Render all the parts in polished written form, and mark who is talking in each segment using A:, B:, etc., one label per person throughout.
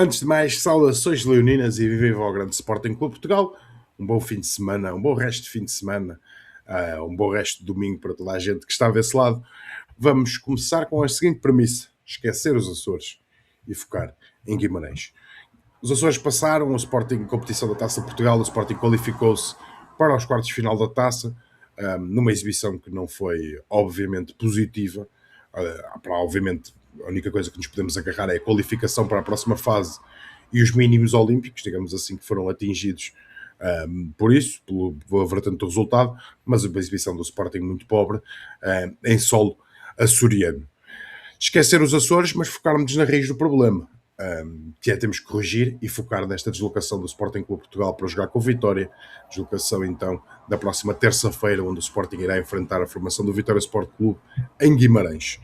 A: Antes de mais, saudações leoninas e viva ao grande Sporting Clube Portugal. Um bom fim de semana, um bom resto de fim de semana, um bom resto de domingo para toda a gente que está desse lado. Vamos começar com a seguinte premissa: esquecer os Açores e focar em Guimarães. Os Açores passaram, o Sporting competição da Taça de Portugal, o Sporting qualificou-se para os quartos de final da Taça, numa exibição que não foi obviamente positiva. Obviamente a única coisa que nos podemos agarrar é a qualificação para a próxima fase e os mínimos olímpicos, digamos assim, que foram atingidos por isso, pela vertente do resultado, mas uma exibição do Sporting muito pobre em solo açoriano. Esquecer os Açores, mas focarmos na raiz do problema, que é temos que corrigir e focar nesta deslocação do Sporting Clube Portugal para jogar com o Vitória, deslocação então da próxima terça-feira, onde o Sporting irá enfrentar a formação do Vitória Sport Clube em Guimarães.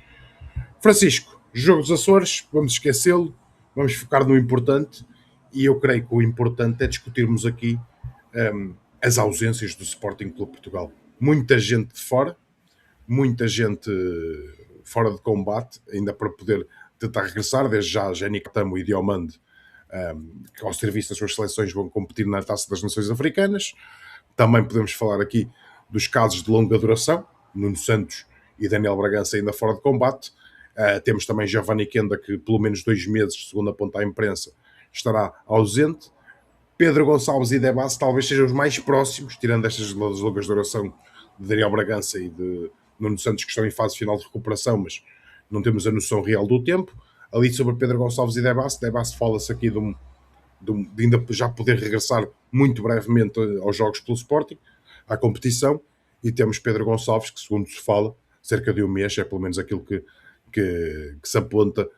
A: Francisco, jogo dos Açores, vamos esquecê-lo, vamos focar no importante, e eu creio que o importante é discutirmos aqui as ausências do Sporting Clube Portugal. Muita gente de fora, muita gente fora de combate, ainda para poder tentar regressar, desde já Jenny Catamo e Diomande, que ao serviço das suas seleções vão competir na Taça das Nações Africanas. Também podemos falar aqui dos casos de longa duração, Nuno Santos e Daniel Bragança ainda fora de combate. Temos também Giovanni Kenda, que pelo menos 2 meses, segundo aponta a imprensa, estará ausente. Pedro Gonçalves e Debas talvez sejam os mais próximos, tirando estas longas duração de Daniel Bragança e de Nuno Santos, que estão em fase final de recuperação, mas não temos a noção real do tempo. Ali sobre Pedro Gonçalves e Debas fala-se aqui de ainda já poder regressar muito brevemente aos jogos pelo Sporting, à competição, e temos Pedro Gonçalves, que segundo se fala, cerca de um mês, é pelo menos aquilo que se aponta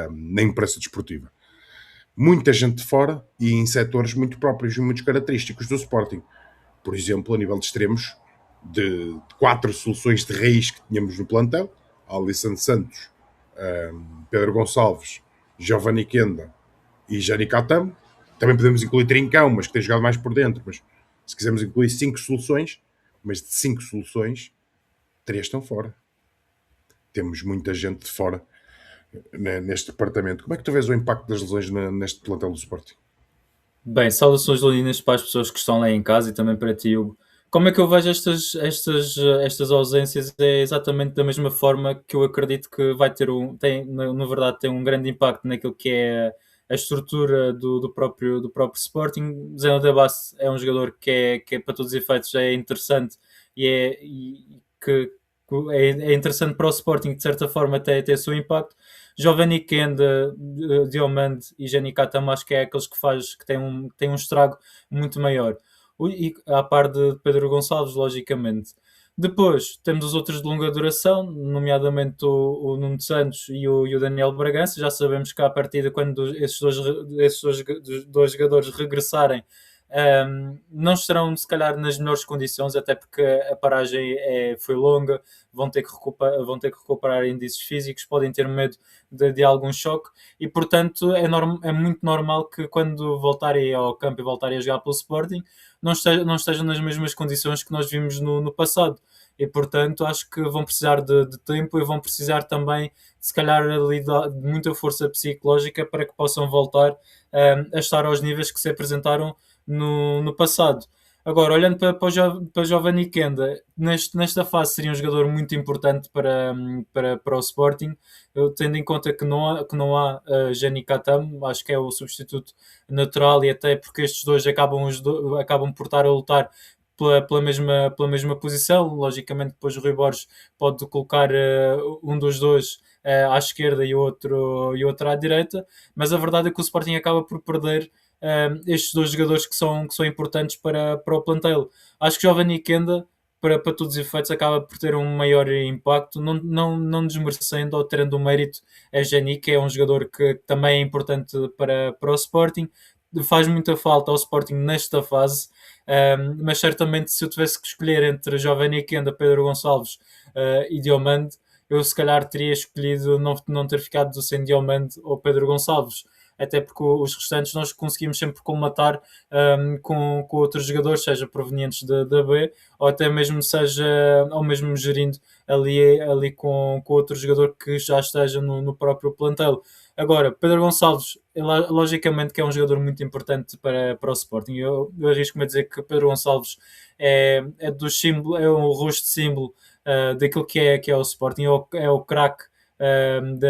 A: na imprensa desportiva. Muita gente de fora e em setores muito próprios e muito característicos do Sporting. Por exemplo, a nível de extremos, de 4 soluções de raiz que tínhamos no plantel: Alisson Santos, Pedro Gonçalves, Giovanni Kenda e Jani Catamo. Também podemos incluir Trincão, mas que tem jogado mais por dentro. Mas se quisermos incluir 5 soluções, mas de 5 soluções, 3 estão fora. Temos muita gente de fora neste departamento. Como é que tu vês o impacto das lesões neste plantel do Sporting?
B: Bem, saudações leoninas para as pessoas que estão lá em casa e também para ti, Hugo. Como é que eu vejo estas ausências? É exatamente da mesma forma que eu acredito que vai ter na verdade, tem um grande impacto naquilo que é a estrutura do próprio Sporting. Zé Debas é um jogador que é, para todos os efeitos, é interessante e que é interessante para o Sporting, de certa forma, ter o seu impacto. Giovanni Kenda, Diomande e Jenny Catamo, acho que é aqueles que têm um estrago muito maior. E à par de Pedro Gonçalves, logicamente. Depois temos os outros de longa duração, nomeadamente o Nuno Santos e o Daniel Bragança. Já sabemos que à partida, quando esses dois jogadores regressarem, não estarão se calhar nas melhores condições, até porque a paragem foi longa, vão ter que recuperar índices físicos, podem ter medo de algum choque e portanto é muito normal que quando voltarem ao campo e voltarem a jogar pelo Sporting não estejam nas mesmas condições que nós vimos no passado. E portanto acho que vão precisar de tempo e vão precisar também, se calhar, ali de muita força psicológica para que possam voltar a estar aos níveis que se apresentaram no passado. Agora, olhando para Giovanni Kenda, nesta fase seria um jogador muito importante para o Sporting, tendo em conta que não há Jenny Catamo, acho que é o substituto natural, e até porque estes dois acabam por estar a lutar pela mesma posição. Logicamente, depois o Rui Borges pode colocar um dos dois à esquerda e outro à direita, mas a verdade é que o Sporting acaba por perder estes dois jogadores que são importantes para o plantel. Acho que Giovanni Kenda, para todos os efeitos, acaba por ter um maior impacto, não desmerecendo ou tirando o mérito a Jenny, que é um jogador que também é importante para o Sporting. Faz muita falta ao Sporting nesta fase, mas certamente se eu tivesse que escolher entre Giovanni Kenda, Pedro Gonçalves e Diomande, eu se calhar teria escolhido não ter ficado sem Diomande ou Pedro Gonçalves, até porque os restantes nós conseguimos sempre colmatar com outros jogadores, seja provenientes da B, ou até mesmo gerindo ali com outro jogador que já esteja no próprio plantel. Agora, Pedro Gonçalves, logicamente que é um jogador muito importante para o Sporting. Eu arrisco-me a dizer que Pedro Gonçalves é do símbolo, é o rosto símbolo daquilo que é o Sporting, é o craque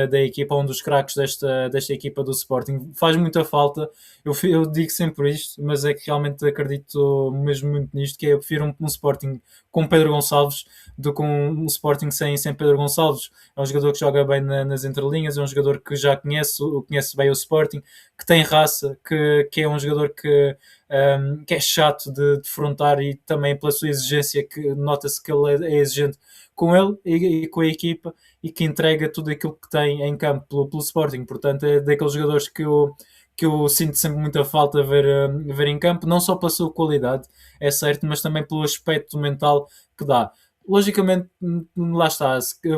B: da equipa, um dos craques desta equipa do Sporting. Faz muita falta, eu digo sempre isto, mas é que realmente acredito mesmo muito nisto, que eu prefiro um Sporting com Pedro Gonçalves do que um Sporting sem Pedro Gonçalves. É um jogador que joga bem nas entrelinhas, é um jogador que já conhece bem o Sporting, que tem raça, que é um jogador que é chato de defrontar, e também pela sua exigência, que nota-se que ele é exigente com ele e com a equipa, e que entrega tudo aquilo que tem em campo pelo Sporting. Portanto, é daqueles jogadores que eu sinto sempre muita falta a ver em campo, não só pela sua qualidade, é certo, mas também pelo aspecto mental que dá. Logicamente, lá está,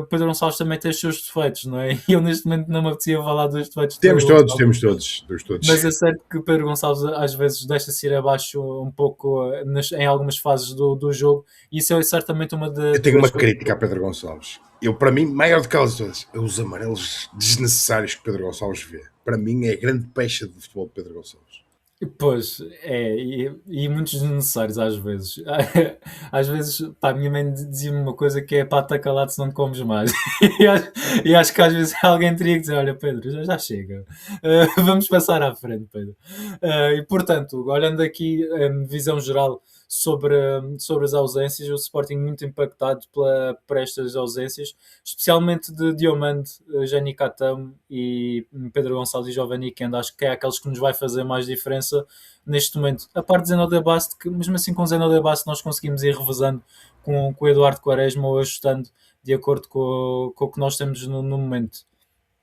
B: Pedro Gonçalves também tem os seus defeitos, não é? E eu neste momento não me apetecia falar dos defeitos de
A: Temos
B: Pedro
A: todos,
B: Gonçalves,
A: temos todos, temos
B: mas
A: todos.
B: é certo que Pedro Gonçalves às vezes deixa-se ir abaixo um pouco em algumas fases do jogo, e isso é certamente uma
A: Eu tenho
B: das
A: uma
B: coisas.
A: crítica a Pedro Gonçalves. Eu, para mim, maior do que elas todas, é os amarelos desnecessários que Pedro Gonçalves vê. Para mim, é a grande pecha de futebol de Pedro Gonçalves.
B: Pois, e muitos desnecessários às vezes. Às vezes, pá, a minha mãe dizia-me uma coisa que é: pá, está calado se não te comes mais. E acho que às vezes alguém teria que dizer: olha, Pedro, já chega. Vamos passar à frente, Pedro. E portanto, olhando aqui, visão geral sobre as ausências, o Sporting muito impactado por estas ausências, especialmente de Diomande, Jani Catam e Pedro Gonçalves e Giovanni Kenda. Acho que é aqueles que nos vai fazer mais diferença neste momento. A parte de Zeno de Basto, que mesmo assim com Zeno de Basto nós conseguimos ir revezando com o Eduardo Quaresma, ou ajustando de acordo com o que nós temos no momento.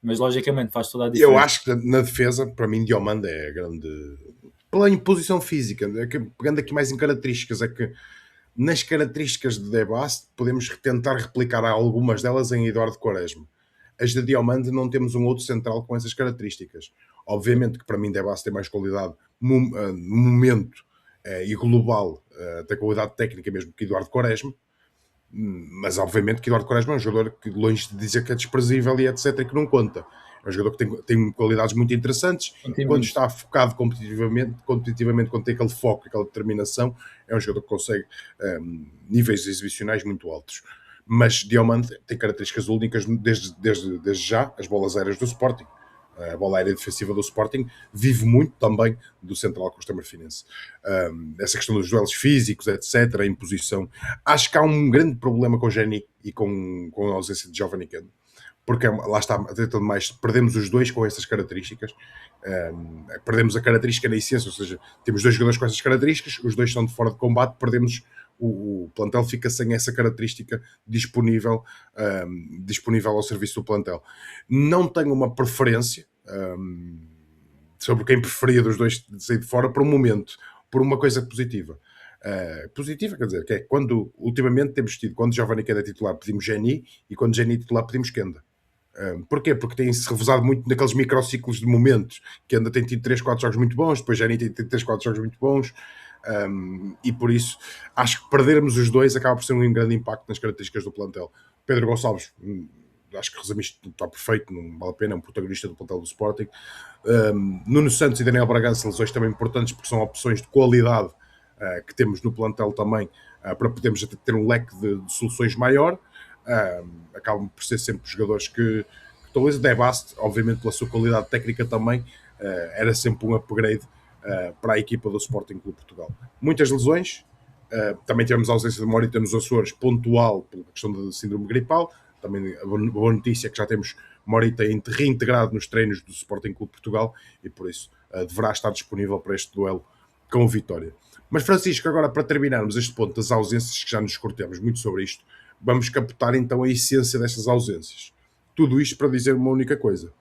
B: Mas logicamente faz toda a
A: Eu
B: diferença.
A: acho que na defesa, para mim, Diomande é a grande. Pela imposição física, pegando aqui mais em características, é que nas características de Debast podemos tentar replicar algumas delas em Eduardo Quaresma. As de Diomande não temos um outro central com essas características. Obviamente que para mim Debast tem mais qualidade no momento e global, tem qualidade técnica mesmo que Eduardo Quaresma, mas obviamente que Eduardo Quaresma é um jogador que, longe de dizer que é desprezível e etc, que não conta. É um jogador que tem qualidades muito interessantes, e
B: Tem
A: quando
B: muito.
A: está focado competitivamente, quando tem aquele foco, aquela determinação, é um jogador que consegue níveis exibicionais muito altos. Mas Diomande tem características únicas desde já, as bolas aéreas do Sporting. A bola aérea defensiva do Sporting vive muito também do Central Costa Marfinense. Essa questão dos duelos físicos, etc., a imposição. Acho que há um grande problema com o Geni e com a ausência de Giovanni Kendo, porque lá está, até mais, perdemos os dois com essas características. Perdemos a característica na essência, ou seja, temos dois jogadores com essas características, os dois estão de fora de combate, perdemos o plantel, fica sem essa característica disponível ao serviço do plantel. Não tenho uma preferência sobre quem preferia dos dois sair de fora por um momento, por uma coisa positiva. Positiva, quer dizer, que é quando ultimamente temos tido, quando Giovanni Kenda é titular, pedimos Geni, e quando Geni é titular, pedimos Kenda. Porquê? Porque tem-se revezado muito naqueles microciclos de momentos, que ainda tem tido 3, 4 jogos muito bons, depois Geni tem tido 3, 4 jogos muito bons, e por isso acho que perdermos os dois acaba por ser um grande impacto nas características do plantel. Pedro Gonçalves, acho que resumiste, está perfeito, não vale a pena, é um protagonista do plantel do Sporting. Nuno Santos e Daniel Bragança, lesões também importantes, porque são opções de qualidade que temos no plantel também, para podermos ter um leque de soluções maior. Acabam por ser sempre jogadores que talvez o Debast, obviamente pela sua qualidade técnica também, era sempre um upgrade para a equipa do Sporting Clube Portugal. Muitas lesões, também tivemos a ausência de Morita nos Açores, pontual pela questão da síndrome gripal. Também a boa notícia é que já temos Morita reintegrado nos treinos do Sporting Clube Portugal, e por isso deverá estar disponível para este duelo com o Vitória. Mas Francisco, agora para terminarmos este ponto das ausências, que já nos cortemos muito sobre isto, vamos captar então a essência destas ausências. Tudo isto para dizer uma única coisa: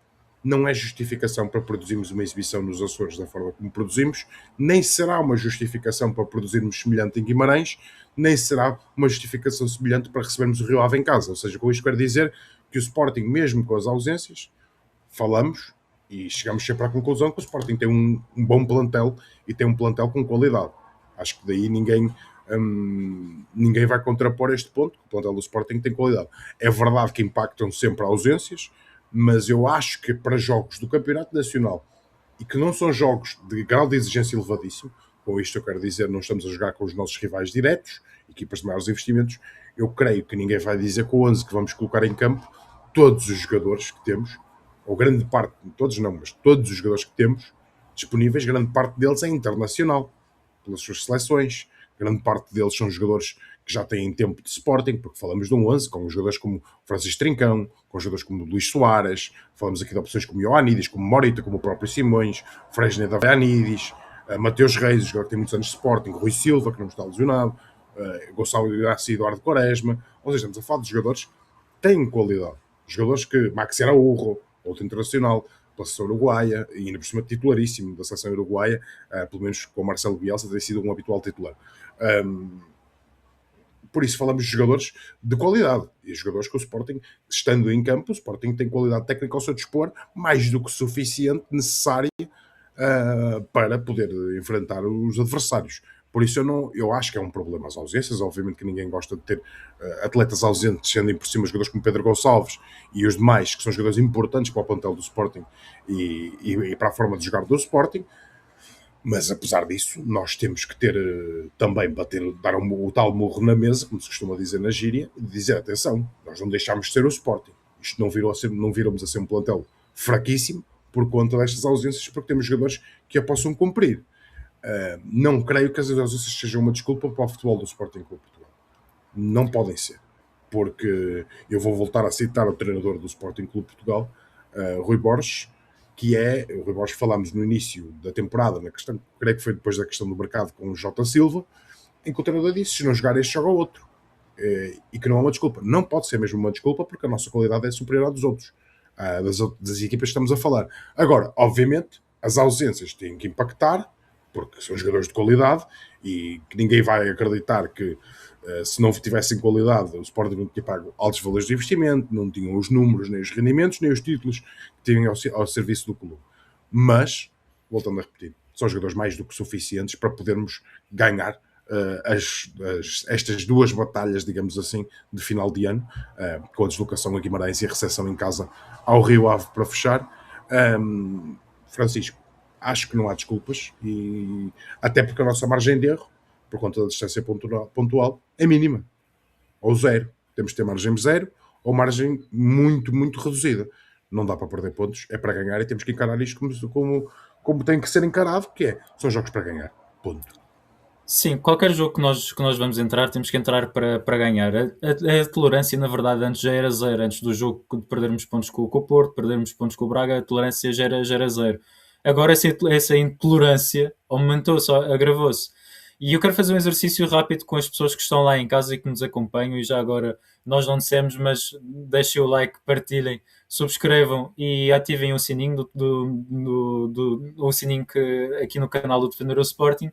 A: não é justificação para produzirmos uma exibição nos Açores da forma como produzimos, nem será uma justificação para produzirmos semelhante em Guimarães, nem será uma justificação semelhante para recebermos o Rio Ave em casa. Ou seja, com isto quero dizer que o Sporting, mesmo com as ausências, falamos e chegamos sempre à conclusão que o Sporting tem um bom plantel, e tem um plantel com qualidade. Acho que daí ninguém vai contrapor este ponto, que o plantel do Sporting tem qualidade. É verdade que impactam sempre ausências, mas eu acho que para jogos do Campeonato Nacional e que não são jogos de grau de exigência elevadíssimo, com isto eu quero dizer, não estamos a jogar com os nossos rivais diretos, equipas de maiores investimentos, eu creio que ninguém vai dizer com o 11 que vamos colocar em campo todos os jogadores que temos, ou grande parte, todos não, mas todos os jogadores que temos disponíveis, grande parte deles é internacional, pelas suas seleções, grande parte deles são jogadores que já têm tempo de Sporting, porque falamos de um 11 com jogadores como Francisco Trincão, com jogadores como Luís Soares, falamos aqui de opções como Ioannidis, como Morita, como o próprio Simões, Fresneda Ioannidis, Mateus Reis, jogador que tem muitos anos de Sporting, Rui Silva, que não está lesionado, Gonçalo Graça e Eduardo Quaresma, ou seja, estamos a falar de jogadores que têm qualidade, jogadores que Maxi Araújo, outro internacional, pela seleção uruguaia, e ainda por cima titularíssimo da seleção uruguaia, pelo menos com o Marcelo Bielsa, tem sido um habitual titular. Por isso falamos de jogadores de qualidade, e jogadores que o Sporting, estando em campo, o Sporting tem qualidade técnica ao seu dispor, mais do que suficiente, necessária para poder enfrentar os adversários. Por isso eu acho que é um problema as ausências. Obviamente que ninguém gosta de ter atletas ausentes, sendo por cima jogadores como Pedro Gonçalves e os demais, que são jogadores importantes para o plantel do Sporting e para a forma de jogar do Sporting. Mas apesar disso, nós temos que ter também dar o tal murro na mesa, como se costuma dizer na gíria, e dizer: atenção, nós não deixámos de ser o Sporting. Isto não viramos a ser um plantel fraquíssimo por conta destas ausências, porque temos jogadores que a possam cumprir. Não creio que as ausências sejam uma desculpa para o futebol do Sporting Clube Portugal. Não podem ser. Porque eu vou voltar a citar o treinador do Sporting Clube Portugal, Rui Borges, que é, o Rui Borges, falámos no início da temporada, na questão, creio que foi depois da questão do mercado com o Jota Silva, em que o treinador disse: se não jogar este, joga outro. E que não é uma desculpa. Não pode ser mesmo uma desculpa, porque a nossa qualidade é superior à dos outros, das equipas que estamos a falar. Agora, obviamente, as ausências têm que impactar, porque são jogadores de qualidade, e que ninguém vai acreditar que se não tivessem qualidade, o Sporting não tinha pago altos valores de investimento, não tinham os números, nem os rendimentos, nem os títulos que tinham ao serviço do clube. Mas, voltando a repetir, são jogadores mais do que suficientes para podermos ganhar estas duas batalhas, digamos assim, de final de ano, com a deslocação a Guimarães e a recepção em casa ao Rio Ave para fechar. Francisco, acho que não há desculpas, e até porque a nossa margem de erro, por conta da distância pontual, é mínima, ou zero. Temos que ter margem zero ou margem muito, muito reduzida. Não dá para perder pontos, é para ganhar, e temos que encarar isto como tem que ser encarado, que são jogos para ganhar, ponto.
B: Sim, qualquer jogo que nós vamos entrar, temos que entrar para ganhar. A tolerância, na verdade, antes já era zero. Antes do jogo de perdermos pontos com o Porto, perdermos pontos com o Braga, a tolerância já era zero. Agora essa intolerância aumentou-se, agravou-se. E eu quero fazer um exercício rápido com as pessoas que estão lá em casa e que nos acompanham. E já agora, nós não dissemos, mas deixem o like, partilhem, subscrevam e ativem o sininho o sininho que, aqui no canal do Defender o Sporting,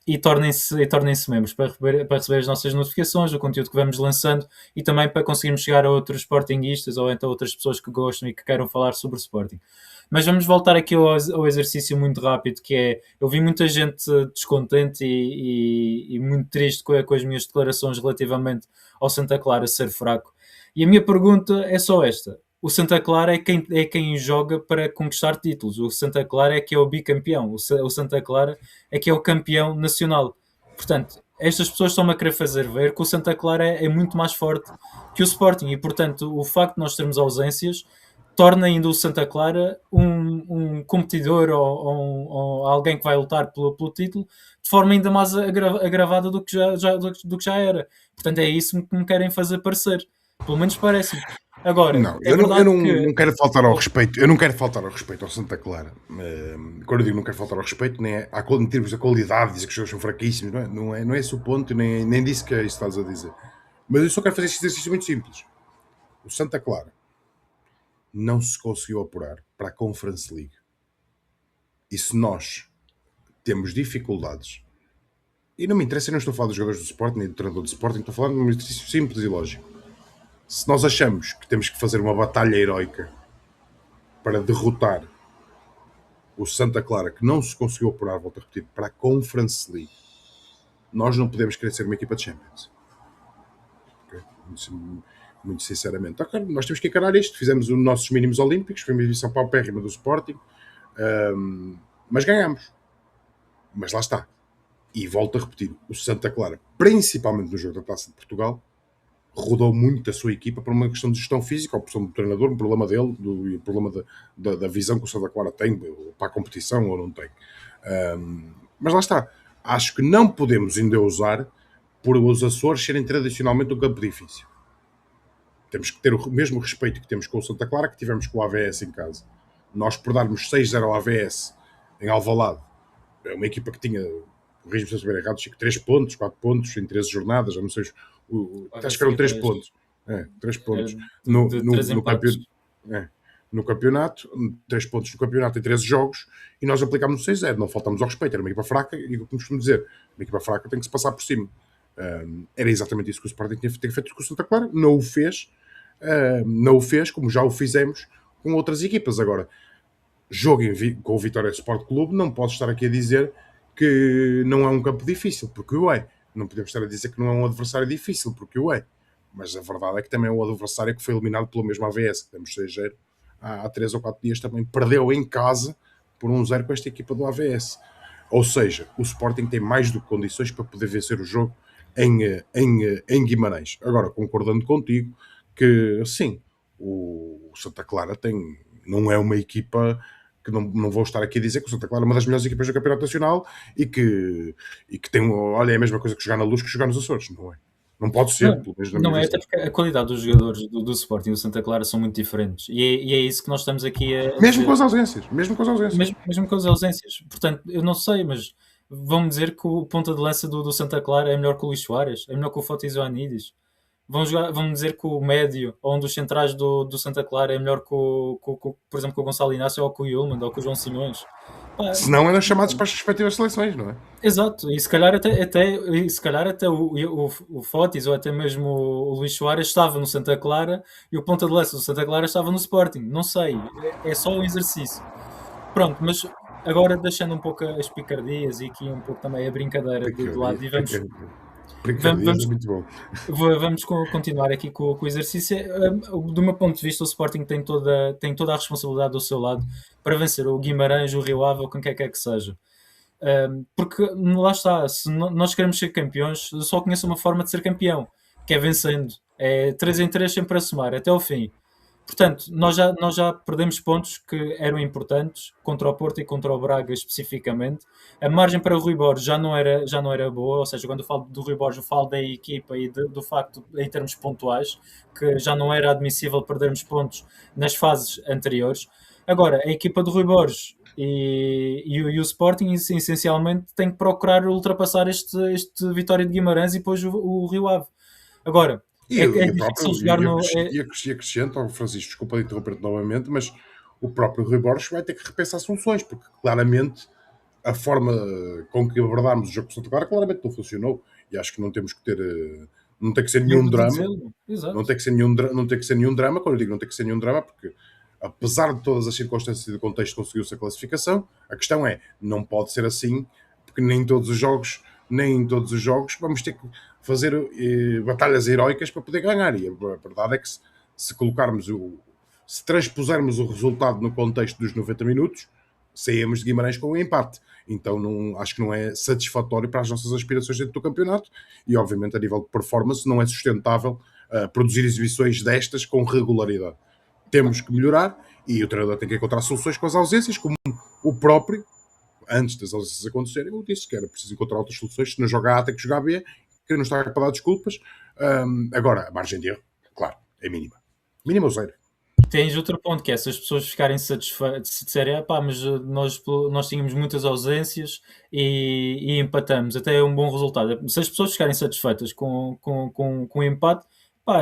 B: e tornem-se membros para receber as nossas notificações, o conteúdo que vamos lançando, e também para conseguirmos chegar a outros sportinguistas ou então outras pessoas que gostam e que queiram falar sobre o Sporting. Mas vamos voltar aqui ao exercício muito rápido, que é: eu vi muita gente descontente e muito triste com as minhas declarações relativamente ao Santa Clara ser fraco. E a minha pergunta é só esta: o Santa Clara é quem joga para conquistar títulos. O Santa Clara é que é o bicampeão. O Santa Clara é que é o campeão nacional. Portanto, estas pessoas estão-me a querer fazer ver que o Santa Clara é muito mais forte que o Sporting, e portanto o facto de nós termos ausências torna ainda o Santa Clara um competidor ou alguém que vai lutar pelo título de forma ainda mais agravada do que já era. Portanto, é isso que me querem fazer parecer. Pelo menos parece-me. Agora,
A: não,
B: eu
A: não quero faltar ao respeito. Eu não quero faltar ao respeito ao Santa Clara. Quando eu digo não quero faltar ao respeito, nem é em termos da qualidade, dizer que os jogadores são fraquíssimos, não é esse o ponto, nem disse que é isso que estás a dizer. Mas eu só quero fazer este exercício muito simples. O Santa Clara não se conseguiu apurar para a Conference League. E se nós temos dificuldades, e não me interessa, eu não estou a falar dos jogadores do Sporting nem do treinador do Sporting, estou a falar de um exercício simples e lógico. Se nós achamos que temos que fazer uma batalha heroica para derrotar o Santa Clara, que não se conseguiu apurar, volto a repetir, para a Conference League, nós não podemos querer ser uma equipa de Champions. Okay? muito sinceramente. Ok, nós temos que encarar isto. Fizemos os nossos mínimos olímpicos, foi uma edição paupérrima do Sporting, mas ganhamos. Mas lá está. E volto a repetir, o Santa Clara, principalmente no jogo da Taça de Portugal, rodou muito a sua equipa por uma questão de gestão física, a opção do treinador, um problema dele, e o problema da visão que o Santa Clara tem para a competição ou não tem. Mas lá está. Acho que não podemos endeusar por os Açores serem tradicionalmente um campo difícil. Temos que ter o mesmo respeito que temos com o Santa Clara que tivemos com o AVS em casa. Nós, por darmos 6-0 ao AVS em Alvalade, é uma equipa que tinha, corrijo-me se eu estiver errado, 3 pontos, 4 pontos em 13 jornadas, já não sei, acho que eram 3 pontos. 3 pontos no campeonato, 3 pontos no campeonato em 13 jogos, e nós aplicámos o 6-0, não faltamos ao respeito, era uma equipa fraca, e o que costumo dizer, uma equipa fraca tem que se passar por cima. Era exatamente isso que o Sporting tinha feito com o Santa Clara, não o fez, como já o fizemos com outras equipas. Agora, jogo com o Vitória Sport Clube, não posso estar aqui a dizer que não é um campo difícil, porque o é. Não podemos estar a dizer que não é um adversário difícil, porque o é. Mas a verdade é que também é um adversário que foi eliminado pelo mesmo AVS, que temos 6-0 há 3 ou 4 dias, também perdeu em casa por 1-0 com esta equipa do AVS. Ou seja, o Sporting tem mais do que condições para poder vencer o jogo em Guimarães. Agora, concordando contigo, que sim, o Santa Clara não é uma equipa que não vou estar aqui a dizer que o Santa Clara é uma das melhores equipas do Campeonato Nacional e que tem, olha, é a mesma coisa que jogar na Luz que jogar nos Açores, não é? Não pode ser, pelo menos na minha
B: Não é, até
A: visão.
B: porque a qualidade dos jogadores do Sporting e do Santa Clara são muito diferentes. E é isso que nós estamos aqui a
A: Mesmo
B: dizer.
A: com as ausências, mesmo com as ausências.
B: Mesmo com as ausências. Portanto, eu não sei, mas vão dizer que o ponta de lança do Santa Clara é melhor que o Luís Soares, é melhor que o Fotis Ioannidis. Vão dizer que o médio ou um dos centrais do Santa Clara é melhor por exemplo, que o Gonçalo Inácio ou que o Yulman ou que o João Simões. Pá,
A: Se não, eram chamados para as respectivas seleções, não é?
B: exato, e se calhar até o Fotis ou até mesmo o Luís Soares estava no Santa Clara e o ponta de lança do Santa Clara estava no Sporting. Não sei, é só um exercício. Pronto, mas agora deixando um pouco as picardias e aqui um pouco também a brincadeira de lado e
A: Brincadeiras
B: vamos,
A: é muito bom.
B: vamos continuar aqui com o exercício. Do meu ponto de vista, o Sporting tem toda a responsabilidade do seu lado para vencer o Guimarães, o Rio Ave ou quem quer que seja. Porque lá está, se nós queremos ser campeões, eu só conheço uma forma de ser campeão, que é vencendo. É 3 em 3 sempre a somar, até ao fim. Portanto, nós já perdemos pontos que eram importantes contra o Porto e contra o Braga especificamente. A margem para o Rui Borges já não era boa, ou seja, quando eu falo do Rui Borges, eu falo da equipa e do facto, em termos pontuais, que já não era admissível perdermos pontos nas fases anteriores. Agora, a equipa do Rui Borges e o Sporting essencialmente tem que procurar ultrapassar este Vitória de Guimarães e depois o Rio Ave. Agora,
A: E,
B: é
A: e, o
B: difícil
A: próprio,
B: jogar no.
A: e acrescento ao Francisco, desculpa de interromper-te novamente, mas o próprio Rui Borges vai ter que repensar soluções, porque claramente a forma com que abordámos o jogo com o Santa Clara claramente não funcionou, e acho que não temos que ter, não tem que ser nenhum drama,
B: Exato.
A: não tem que ser nenhum drama, quando eu digo não tem que ser nenhum drama, porque apesar de todas as circunstâncias e do contexto conseguiu-se a classificação, a questão é, não pode ser assim, porque nem em todos os jogos vamos ter que fazer batalhas heroicas para poder ganhar, e a verdade é que se transpusermos o resultado no contexto dos 90 minutos, saímos de Guimarães com um empate. Então acho que não é satisfatório para as nossas aspirações dentro do campeonato, e obviamente a nível de performance não é sustentável produzir exibições destas com regularidade. Temos que melhorar, e o treinador tem que encontrar soluções com as ausências, como o próprio, antes das ausências acontecerem, eu disse que era preciso encontrar outras soluções. Se não jogar A, tem que jogar B, que não está para dar desculpas. Agora, a margem de erro, claro, é mínima. Mínima ou zero.
B: Tens outro ponto, que é se as pessoas ficarem satisfeitas, se disserem, mas nós tínhamos muitas ausências e empatamos, até é um bom resultado. Se as pessoas ficarem satisfeitas com o empate,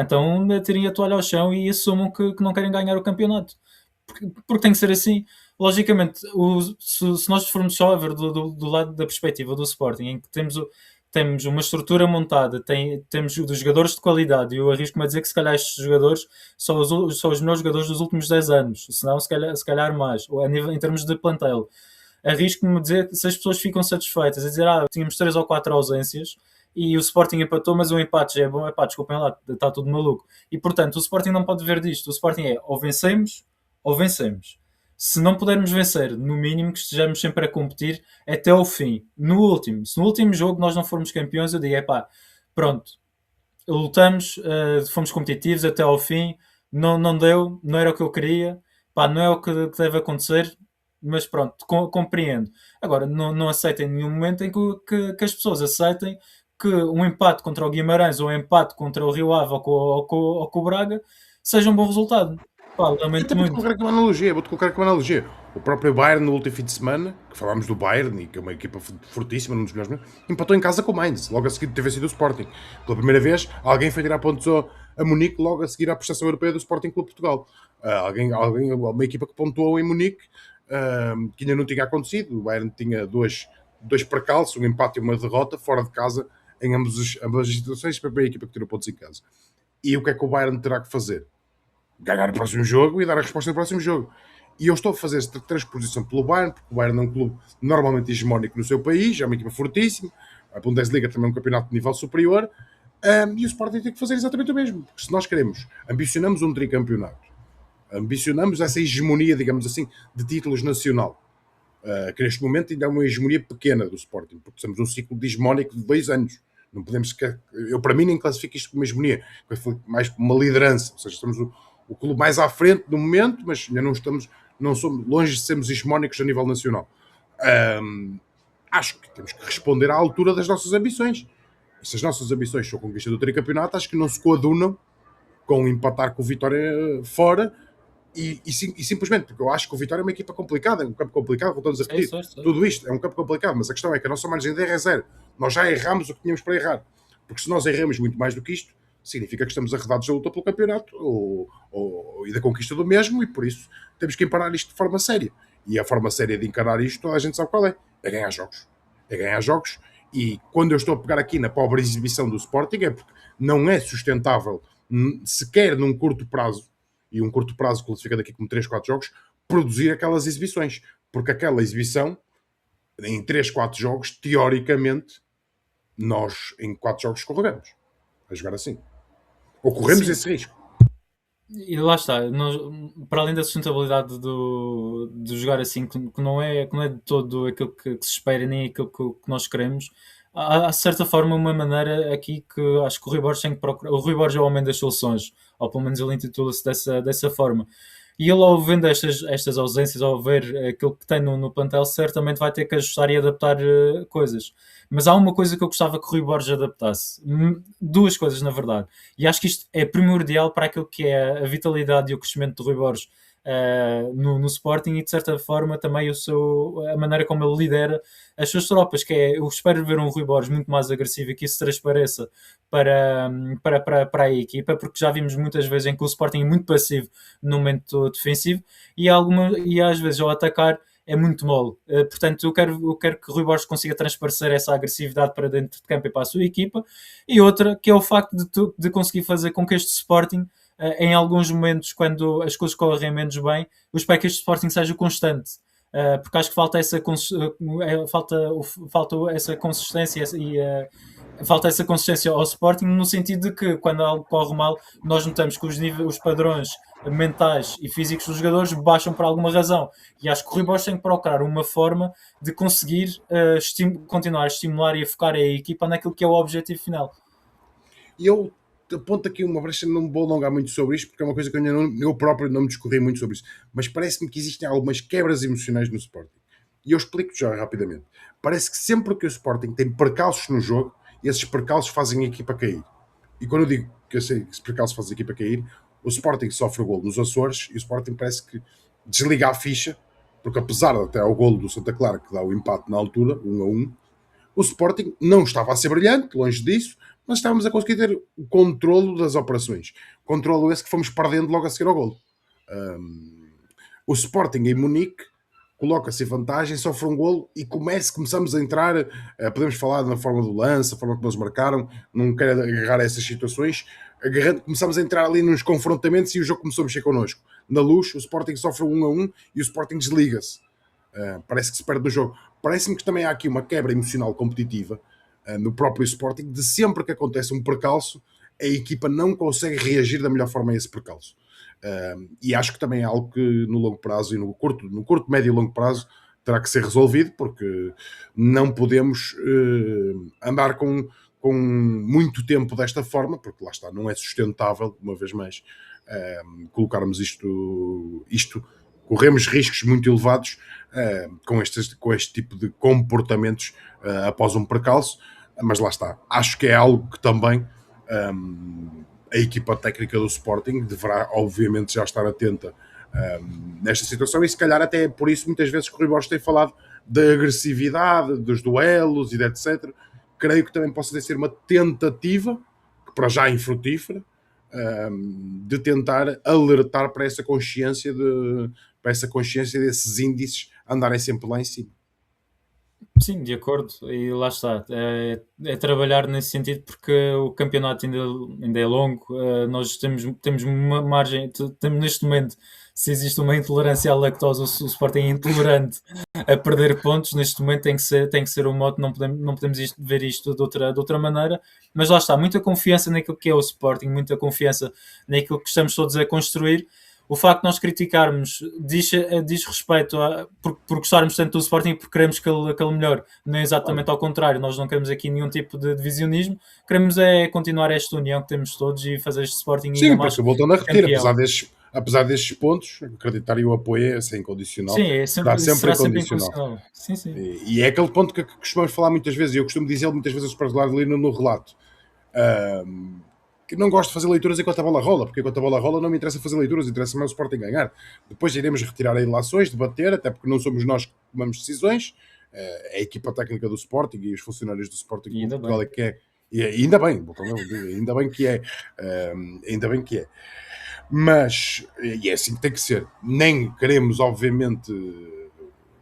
B: então tirem a toalha ao chão e assumam que não querem ganhar o campeonato. Porque tem que ser assim. Logicamente, se nós formos só a ver do lado da perspectiva do Sporting, em que temos uma estrutura montada, temos dos jogadores de qualidade, e eu arrisco-me a dizer que se calhar estes jogadores são os melhores jogadores dos últimos 10 anos, se não, se calhar mais, ou em termos de plantel. Arrisco-me a dizer que se as pessoas ficam satisfeitas a dizer, tínhamos 3 ou 4 ausências, e o Sporting empatou, mas o empate já é bom, epá, desculpem lá, está tudo maluco. E portanto, o Sporting não pode ver disto. O Sporting é ou vencemos ou vencemos. Se não pudermos vencer, no mínimo que estejamos sempre a competir até ao fim. Se no último jogo nós não formos campeões, eu digo, epá, pronto, lutamos, fomos competitivos até ao fim, não deu, não era o que eu queria, pá, não é o que deve acontecer, mas pronto, compreendo. Agora, não aceitem em nenhum momento em que as pessoas aceitem que um empate contra o Guimarães ou um empate contra o Rio Ave ou com o Braga seja um bom resultado. Pá,
A: Até
B: lamento
A: vou-te
B: muito.
A: colocar aqui uma analogia, O próprio Bayern no último fim de semana, que falámos do Bayern, e que é uma equipa fortíssima, num dos melhores, empatou em casa com o Mainz, logo a seguir de ter vencido o Sporting. Pela primeira vez, alguém foi tirar pontos a Munique logo a seguir à prestação europeia do Sporting Clube Portugal. Uma equipa que pontuou em Munique, que ainda não tinha acontecido. O Bayern tinha dois percalços, um empate e uma derrota, fora de casa, em ambas as situações, para a primeira equipa que tirou pontos em casa. E o que é que o Bayern terá que fazer? Ganhar o próximo jogo e dar a resposta no próximo jogo. E eu estou a fazer esta transposição pelo Bayern, porque o Bayern é um clube normalmente hegemónico no seu país, é uma equipa fortíssima, a Bundesliga também é um campeonato de nível superior, e o Sporting tem que fazer exatamente o mesmo, porque se nós ambicionamos um tricampeonato, ambicionamos essa hegemonia, digamos assim, de títulos nacional, que neste momento ainda é uma hegemonia pequena do Sporting, porque estamos num ciclo de hegemónico de 2 anos. Não podemos, eu para mim nem classifico isto como hegemonia, foi mais uma liderança, ou seja, estamos o clube mais à frente no momento, mas ainda não somos longe de sermos hegemónicos a nível nacional. Acho que temos que responder à altura das nossas ambições. E se as nossas ambições são a conquista do tricampeonato, acho que não se coadunam com empatar com o Vitória fora e simplesmente, porque eu acho que o Vitória é uma equipa complicada, é um campo complicado, voltamos a repetir. Tudo isto é um campo complicado, mas a questão é que a nossa margem de erro é zero. Nós já erramos o que tínhamos para errar. Porque se nós erramos muito mais do que isto, significa que estamos arredados da luta pelo campeonato e da conquista do mesmo, e por isso temos que encarar isto de forma séria. E a forma séria de encarar isto, toda a gente sabe qual é. É ganhar jogos. É ganhar jogos. E quando eu estou a pegar aqui na pobre exibição do Sporting, é porque não é sustentável, sequer num curto prazo, e um curto prazo classificado aqui como 3, 4 jogos, produzir aquelas exibições. Porque aquela exibição, em 3, 4 jogos, teoricamente, nós em 4 jogos escorregamos a jogar assim. Ou corremos esse risco.
B: E lá está, para além da sustentabilidade de jogar assim, que não é de todo aquilo que se espera, nem aquilo que nós queremos, há de certa forma uma maneira aqui que acho que o Rui Borges tem que procurar. O Rui Borges é o homem das soluções, ou pelo menos ele intitula-se dessa forma. E ele, ao vendo estas ausências, ao ver aquilo que tem no plantel, certamente vai ter que ajustar e adaptar coisas. Mas há uma coisa que eu gostava que o Rui Borges adaptasse. Duas coisas, na verdade. E acho que isto é primordial para aquilo que é a vitalidade e o crescimento do Rui Borges no Sporting e, de certa forma, também a maneira como ele lidera as suas tropas, que é, eu espero ver um Rui Borges muito mais agressivo e que isso transpareça para a equipa, porque já vimos muitas vezes em que o Sporting é muito passivo no momento defensivo e às vezes ao atacar é muito mole. Portanto, eu quero que o Rui Borges consiga transparecer essa agressividade para dentro de campo e para a sua equipa. E outra, que é o facto de conseguir fazer com que este Sporting, em alguns momentos, quando as coisas correm menos bem, eu espero que este Sporting seja constante. Porque acho que falta essa consistência e falta essa consistência ao Sporting, no sentido de que quando algo corre mal, nós notamos que os padrões mentais e físicos dos jogadores baixam por alguma razão. E acho que o Rui Borges tem que procurar uma forma de conseguir continuar a estimular e a focar a equipa naquilo que é o objetivo final.
A: E eu aponto aqui uma brecha, não me vou alongar muito sobre isto, porque é uma coisa que eu próprio não me discorri muito sobre isso, mas parece-me que existem algumas quebras emocionais no Sporting. E eu explico já rapidamente. Parece que sempre que o Sporting tem percalços no jogo, esses percalços fazem a equipa cair. E quando eu digo que esses percalços fazem a equipa cair, o Sporting sofre o gol nos Açores e o Sporting parece que desliga a ficha, porque apesar de até ao golo do Santa Clara, que dá o empate na altura, 1-1, o Sporting não estava a ser brilhante, longe disso, mas estávamos a conseguir ter o controlo das operações. Controlo esse que fomos perdendo logo a seguir ao golo. O Sporting em Munique coloca-se em vantagem, sofre um golo e começamos a entrar, podemos falar na forma do lance, a forma como eles marcaram, não quero agarrar a essas situações, começamos a entrar ali nos confrontamentos e o jogo começou a mexer connosco. Na Luz, o Sporting sofre 1-1 e o Sporting desliga-se. Parece que se perde do jogo. Parece-me que também há aqui uma quebra emocional competitiva, no próprio Sporting, de sempre que acontece um percalço, a equipa não consegue reagir da melhor forma a esse percalço. E acho que também é algo que no longo prazo e no curto, médio e longo prazo terá que ser resolvido, porque não podemos andar com muito tempo desta forma, porque lá está, não é sustentável, uma vez mais, colocarmos isto, corremos riscos muito elevados com este tipo de comportamentos após um percalço, mas lá está, acho que é algo que também a equipa técnica do Sporting deverá obviamente já estar atenta nesta situação, e se calhar até por isso muitas vezes que o Rui Borges tem falado da agressividade, dos duelos e de etc. Creio que também possa ser uma tentativa, que para já é infrutífera, de tentar alertar para essa consciência desses índices andarem sempre lá em cima.
B: Sim, de acordo, e lá está. É trabalhar nesse sentido porque o campeonato ainda é longo. Nós temos uma margem, temos neste momento, se existe uma intolerância à lactose, o Sporting é intolerante a perder pontos. Neste momento tem que ser um mote, não podemos ver isto de outra maneira. Mas lá está, muita confiança naquilo que é o Sporting, muita confiança naquilo que estamos todos a construir. O facto de nós criticarmos diz respeito por gostarmos tanto do Sporting e por queremos que ele melhore. Não é exatamente ao contrário, nós não queremos aqui nenhum tipo de divisionismo, queremos é continuar esta união que temos todos e fazer este Sporting ainda
A: Sim,
B: mais
A: porque voltando a repetir,
B: campeão.
A: apesar destes pontos, acreditar e o apoio é sem condicional,
B: Sim,
A: será sempre
B: será sempre
A: incondicional.
B: incondicional. Sim, sim.
A: E é aquele ponto que costumamos falar muitas vezes, e eu costumo dizer muitas vezes para ali no relato, que não gosto de fazer leituras enquanto a bola rola, porque enquanto a bola rola não me interessa fazer leituras, interessa mais o Sporting ganhar. Depois iremos retirar ilações, debater, até porque não somos nós que tomamos decisões, é a equipa técnica do Sporting e os funcionários do Sporting
B: E
A: Clube de
B: ainda
A: Portugal
B: bem.
A: é que é, e ainda bem, ainda bem que é, ainda bem que é. Mas, e é assim que tem que ser, nem queremos obviamente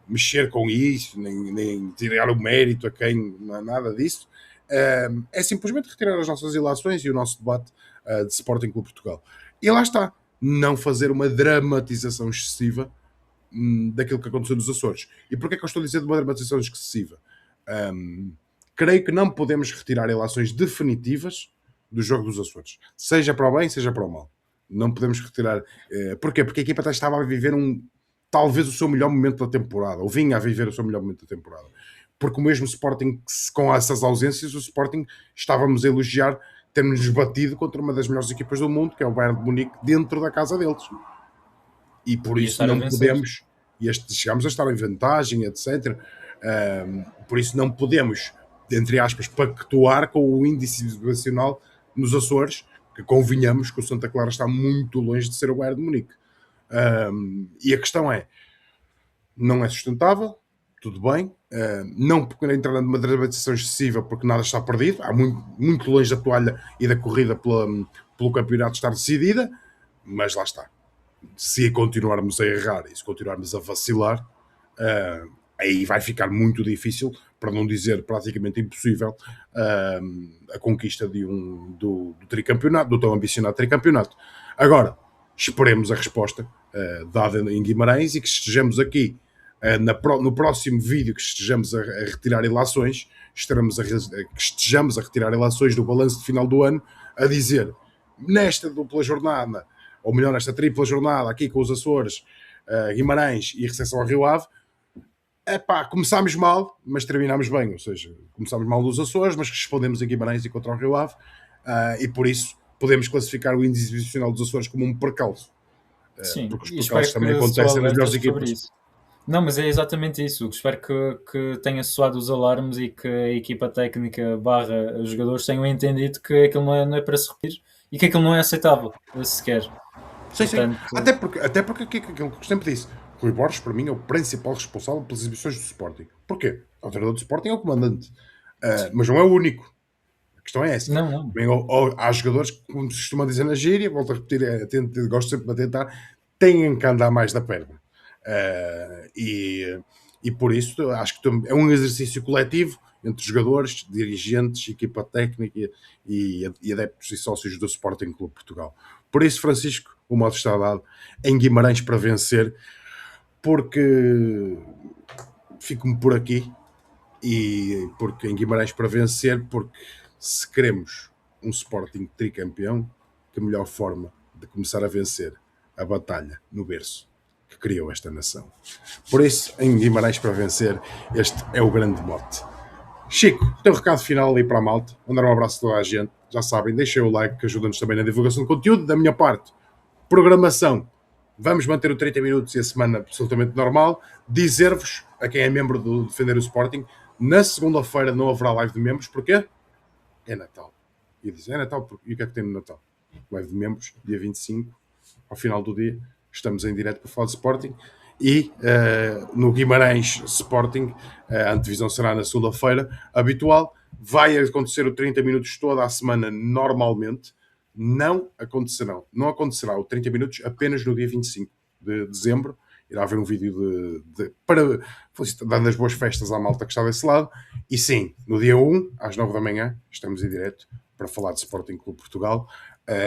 A: mexer com isso, nem tirar o mérito a quem, não é nada disso. É simplesmente retirar as nossas ilações e o nosso debate de Sporting Clube Portugal. E lá está, não fazer uma dramatização excessiva daquilo que aconteceu nos Açores. E porquê é que eu estou a dizer de uma dramatização excessiva? Creio que não podemos retirar ilações definitivas do jogo dos Açores, seja para o bem, seja para o mal. Não podemos retirar. Porquê? Porque a equipa até estava a viver talvez o seu melhor momento da temporada, ou vinha a viver o seu melhor momento da temporada. Porque o mesmo Sporting, com essas ausências, o Sporting estávamos a elogiar termos batido contra uma das melhores equipas do mundo, que é o Bayern de Munique, dentro da casa deles. E por
B: E
A: isso
B: estar a
A: não
B: vencer.
A: podemos, chegámos a estar em vantagem, etc. Por isso não podemos, entre aspas, pactuar com o índice nacional nos Açores, que convenhamos que o Santa Clara está muito longe de ser o Bayern de Munique. E a questão é, não é sustentável, tudo bem, não porque entrar numa dramatização excessiva porque nada está perdido, há muito longe da toalha e da corrida pelo campeonato estar decidida, mas lá está. Se continuarmos a errar e se continuarmos a vacilar, aí vai ficar muito difícil, para não dizer praticamente impossível, a conquista do tricampeonato, do tão ambicionado tricampeonato. Agora, esperemos a resposta dada em Guimarães e que estejamos aqui no próximo vídeo que estejamos a retirar ilações, que estejamos a retirar ilações do balanço de final do ano, a dizer, nesta dupla jornada, ou melhor, nesta tripla jornada aqui com os Açores, Guimarães e recepção ao Rio Ave, começámos mal, mas terminámos bem, ou seja, começámos mal nos Açores, mas respondemos em Guimarães e contra o Rio Ave, e por isso podemos classificar o índice divisional dos Açores como um percalço,
B: Sim,
A: porque os
B: e espero
A: percalços também
B: que soe
A: acontecem nas melhores
B: alertas sobre
A: equipas.
B: isso. Não, mas é exatamente isso. Espero que tenha soado os alarmes e que a equipa técnica barra os jogadores tenham entendido que aquilo não é para se repetir e que aquilo não é aceitável sequer.
A: Sim, sim.
B: Portanto,
A: Até porque aquilo que eu sempre disse, Rui Borges, para mim, é o principal responsável pelas exibições do Sporting. Porquê? O treinador do Sporting é o comandante. Mas não é o único. A questão é essa.
B: não, não.
A: Também, há jogadores que, como se costuma dizer na gíria, volto a repetir, gosto sempre de tentar, têm que andar mais da perna. E por isso acho que é um exercício coletivo entre jogadores, dirigentes, equipa técnica e adeptos e sócios do Sporting Clube Portugal. Por isso, Francisco, o modo está dado em Guimarães para vencer, porque fico-me por aqui. e porque em Guimarães para vencer, porque se queremos um Sporting tricampeão, que melhor forma de começar a vencer a batalha no berço que criou esta nação. Por isso, em Guimarães para vencer, este é o grande mote. Chico, teu recado final aí para a malta. Mandar um abraço a toda a gente. Já sabem, deixem o like que ajuda-nos também na divulgação de conteúdo. Da minha parte, programação. Vamos manter o 30 minutos e a semana absolutamente normal. Dizer-vos, a quem é membro do Defender o Sporting, na segunda-feira não haverá live de membros. Porquê? É Natal. E dizem, é Natal, e o que é que tem no Natal? Live de membros, dia 25, ao final do dia, estamos em direto para falar de Sporting. E no Guimarães Sporting, a antevisão será na segunda-feira, habitual. Vai acontecer o 30 minutos toda a semana normalmente. Não acontecerá o 30 minutos apenas no dia 25 de dezembro. Irá haver um vídeo para dando as boas festas à malta que está desse lado. E sim, no dia 1, às 9 da manhã, estamos em direto para falar de Sporting Clube Portugal.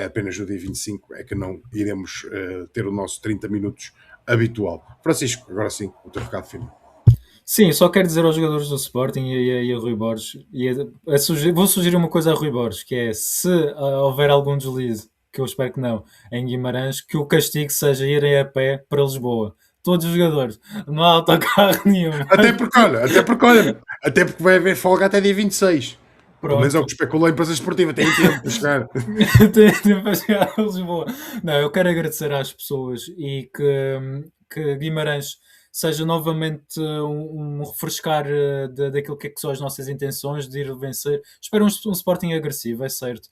A: Apenas no dia 25 é que não iremos ter o nosso 30 minutos habitual. Francisco, agora sim, o teu recado final.
B: Sim, só quero dizer aos jogadores do Sporting e a Rui Borges, vou sugerir uma coisa a Rui Borges, que é, se houver algum deslize, que eu espero que não, em Guimarães, que o castigo seja irem a pé para Lisboa. Todos os jogadores. Não há autocarro nenhum.
A: Até porque vai haver folga até dia 26. Pelo menos é o que especulou a empresa esportiva. Tem tempo para chegar.
B: Tem tempo para chegar a Lisboa. Não, eu quero agradecer às pessoas e que Guimarães seja novamente um refrescar daquilo que são as nossas intenções de ir vencer. Espero um Sporting agressivo, é certo.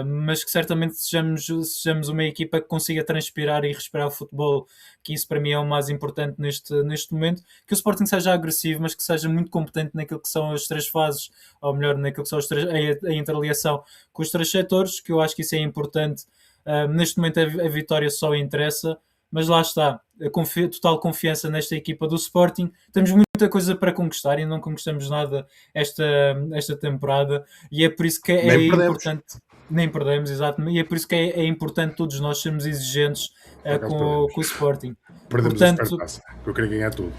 B: Mas que certamente sejamos uma equipa que consiga transpirar e respirar o futebol, que isso para mim é o mais importante neste momento. Que o Sporting seja agressivo, mas que seja muito competente naquilo que são as três fases, ou melhor, naquilo que são a interligação com os três setores, que eu acho que isso é importante. Neste momento a vitória só interessa, mas lá está, total confiança nesta equipa do Sporting. Temos muita coisa para conquistar e não conquistamos nada esta temporada, e é por isso que é importante. Nem perdemos, exato, e é por isso que é importante todos nós sermos exigentes com o Sporting.
A: Perdemos a Supertaça, que eu queria ganhar tudo.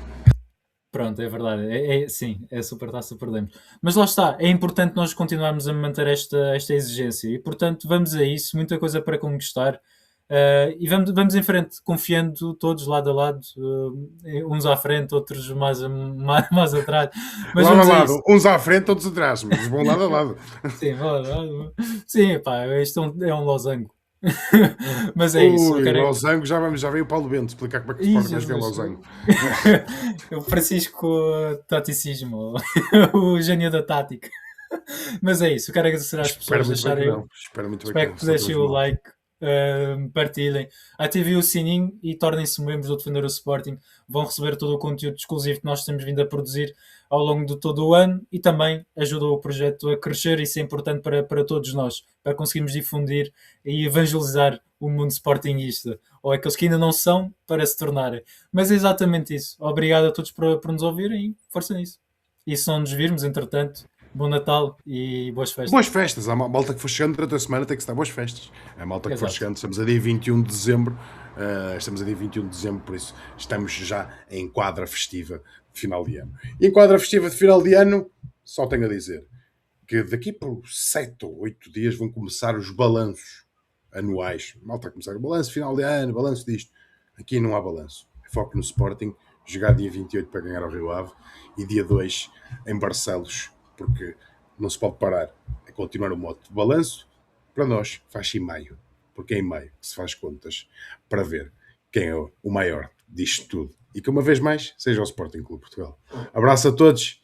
B: Pronto, é verdade, sim, é a Supertaça, perdemos. Mas lá está, é importante nós continuarmos a manter esta exigência e, portanto, vamos a isso, muita coisa para conquistar. E vamos em frente, confiando todos lado a lado, uns à frente, outros mais atrás.
A: Mas lado a lado, uns à frente, outros atrás, mas vão lado a lado.
B: Sim, lado a lado. Sim, pá, isto é um losango. Mas é isso.
A: Losango, já veio o Paulo Bento explicar como é que o Sporting vai ver Losango.
B: O Francisco Taticismo, o gênio da tática. Mas é isso, eu quero agradecer às pessoas deixarem. Espero que deixem o like. Partilhem, ativem o sininho e tornem-se membros do Defender o Sporting. Vão receber todo o conteúdo exclusivo que nós temos vindo a produzir ao longo de todo o ano e também ajudam o projeto a crescer. Isso é importante para todos nós, para conseguirmos difundir e evangelizar o mundo sportinguista, ou aqueles que ainda não são, para se tornarem. Mas é exatamente isso. Obrigado a todos por nos ouvirem e força nisso. E se não nos virmos, entretanto, bom Natal e boas festas.
A: Boas festas. A malta que for chegando durante a semana tem que estar boas festas. A malta que for chegando, estamos a dia 21 de dezembro. Por isso estamos já em quadra festiva de final de ano. E em quadra festiva de final de ano, só tenho a dizer que daqui por 7 ou 8 dias vão começar os balanços anuais. A malta a começar o balanço final de ano, balanço disto. Aqui não há balanço. Foco no Sporting, jogar dia 28 para ganhar ao Rio Ave e dia 2 em Barcelos, porque não se pode parar a continuar o modo de balanço. Para nós faz-se em maio, porque é em maio que se faz contas para ver quem é o maior disto tudo. E que uma vez mais seja o Sporting Clube Portugal. Abraço a todos